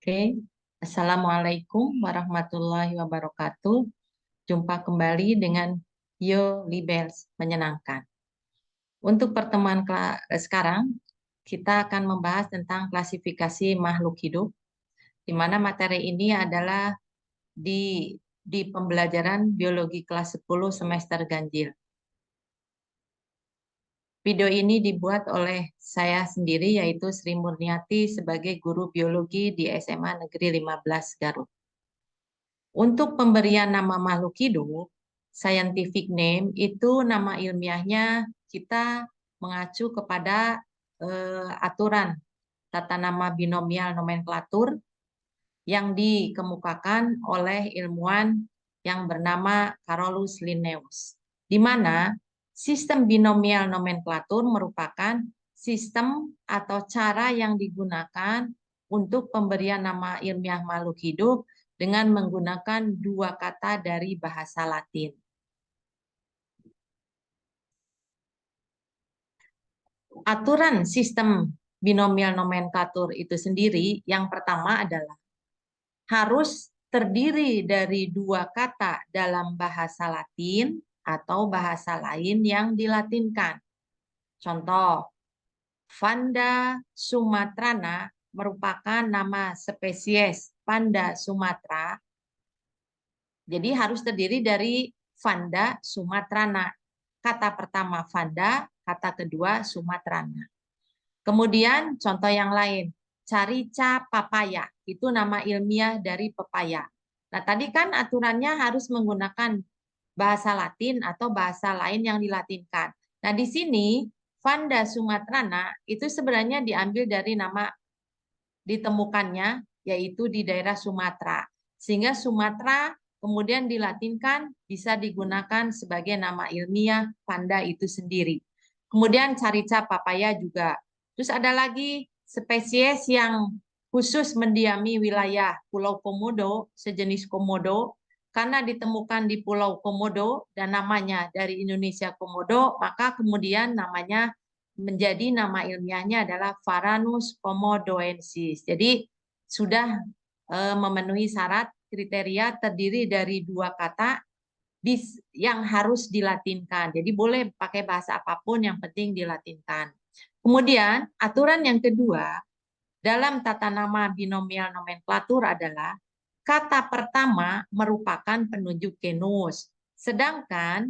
Oke, Assalamualaikum warahmatullahi wabarakatuh. Jumpa kembali dengan Yo Libels menyenangkan. Untuk pertemuan sekarang, kita akan membahas tentang klasifikasi makhluk hidup, di mana materi ini adalah di pembelajaran biologi kelas 10 semester ganjil. Video ini dibuat oleh saya sendiri, yaitu Sri Murniati sebagai guru biologi di SMA Negeri 15 Garut. Untuk pemberian nama makhluk hidup, scientific name itu nama ilmiahnya kita mengacu kepada aturan tata nama binomial nomenklatur yang dikemukakan oleh ilmuwan yang bernama Carolus Linnaeus, di mana sistem binomial nomenklatur merupakan sistem atau cara yang digunakan untuk pemberian nama ilmiah makhluk hidup dengan menggunakan dua kata dari bahasa Latin. Aturan sistem binomial nomenklatur itu sendiri, yang pertama adalah harus terdiri dari dua kata dalam bahasa Latin atau bahasa lain yang dilatinkan. Contoh, Vanda sumatrana merupakan nama spesies Vanda Sumatra. Jadi harus terdiri dari Vanda sumatrana. Kata pertama Vanda, kata kedua Sumatrana. Kemudian contoh yang lain, Carica papaya, itu nama ilmiah dari pepaya. Nah, tadi kan aturannya harus menggunakan bahasa Latin atau bahasa lain yang dilatinkan. Nah, di sini Vanda sumatrana itu sebenarnya diambil dari nama ditemukannya, yaitu di daerah Sumatera. Sehingga Sumatera kemudian dilatinkan bisa digunakan sebagai nama ilmiah Vanda itu sendiri. Kemudian Carica papaya juga. Terus ada lagi spesies yang khusus mendiami wilayah Pulau Komodo, sejenis komodo, karena ditemukan di Pulau Komodo dan namanya dari Indonesia Komodo, maka kemudian namanya menjadi nama ilmiahnya adalah Varanus komodoensis. Jadi sudah memenuhi syarat kriteria terdiri dari dua kata yang harus dilatinkan. Jadi boleh pakai bahasa apapun, yang penting dilatinkan. Kemudian aturan yang kedua dalam tata nama binomial nomenklatur adalah kata pertama merupakan penunjuk genus, sedangkan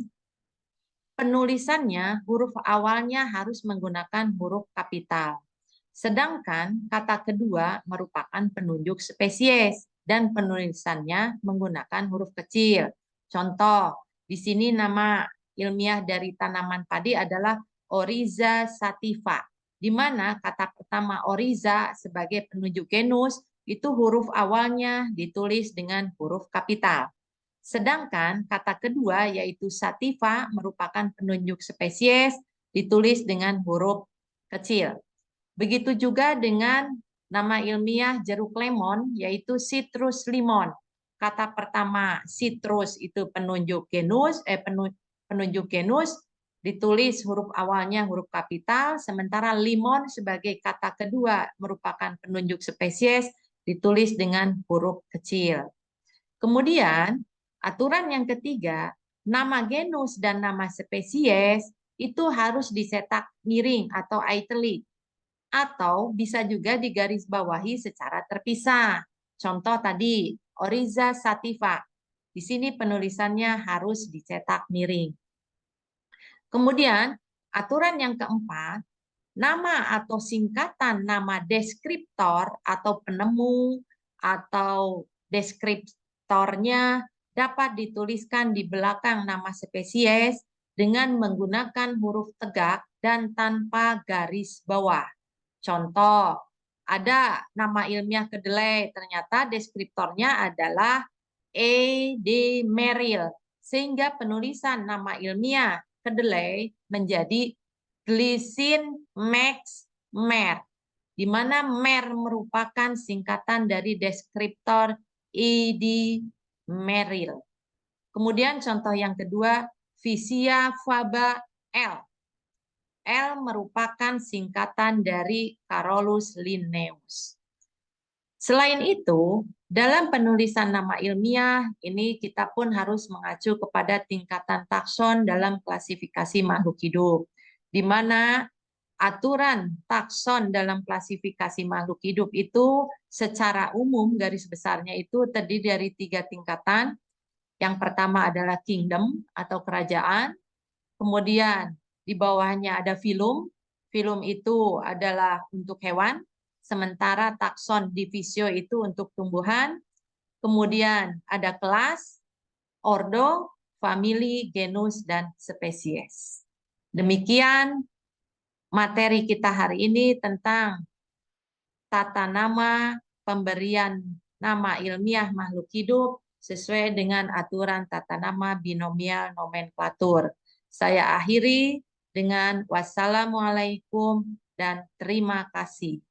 penulisannya huruf awalnya harus menggunakan huruf kapital. Sedangkan kata kedua merupakan penunjuk spesies dan penulisannya menggunakan huruf kecil. Contoh, di sini nama ilmiah dari tanaman padi adalah Oryza sativa, di mana kata pertama Oryza sebagai penunjuk genus itu huruf awalnya ditulis dengan huruf kapital. Sedangkan kata kedua yaitu sativa merupakan penunjuk spesies ditulis dengan huruf kecil. Begitu juga dengan nama ilmiah jeruk lemon yaitu Citrus limon. Kata pertama citrus itu penunjuk genus, penunjuk genus ditulis huruf awalnya huruf kapital, sementara limon sebagai kata kedua merupakan penunjuk spesies ditulis dengan huruf kecil. Kemudian aturan yang ketiga, nama genus dan nama spesies itu harus dicetak miring atau italic, atau bisa juga digarisbawahi secara terpisah. Contoh tadi, Oryza sativa. Di sini penulisannya harus dicetak miring. Kemudian, aturan yang keempat, nama atau singkatan nama deskriptor atau penemu atau deskriptornya dapat dituliskan di belakang nama spesies dengan menggunakan huruf tegak dan tanpa garis bawah. Contoh, ada nama ilmiah kedelai, ternyata deskriptornya adalah E. D. Merrill, sehingga penulisan nama ilmiah kedelai menjadi Glycine Max Mer, di mana Mer merupakan singkatan dari deskriptor E. D. Merrill. Kemudian contoh yang kedua, Visia faba L. L merupakan singkatan dari Carolus Linnaeus. Selain itu, dalam penulisan nama ilmiah, ini kita pun harus mengacu kepada tingkatan takson dalam klasifikasi makhluk hidup, di mana aturan takson dalam klasifikasi makhluk hidup itu secara umum garis besarnya itu terdiri dari 3 tingkatan. Yang pertama adalah kingdom atau kerajaan, kemudian di bawahnya ada filum. Filum itu adalah untuk hewan, sementara takson divisio itu untuk tumbuhan. Kemudian ada kelas, ordo, famili, genus, dan spesies. Demikian materi kita hari ini tentang tata nama pemberian nama ilmiah makhluk hidup sesuai dengan aturan tata nama binomial nomenklatur. Saya akhiri dengan wassalamualaikum dan terima kasih.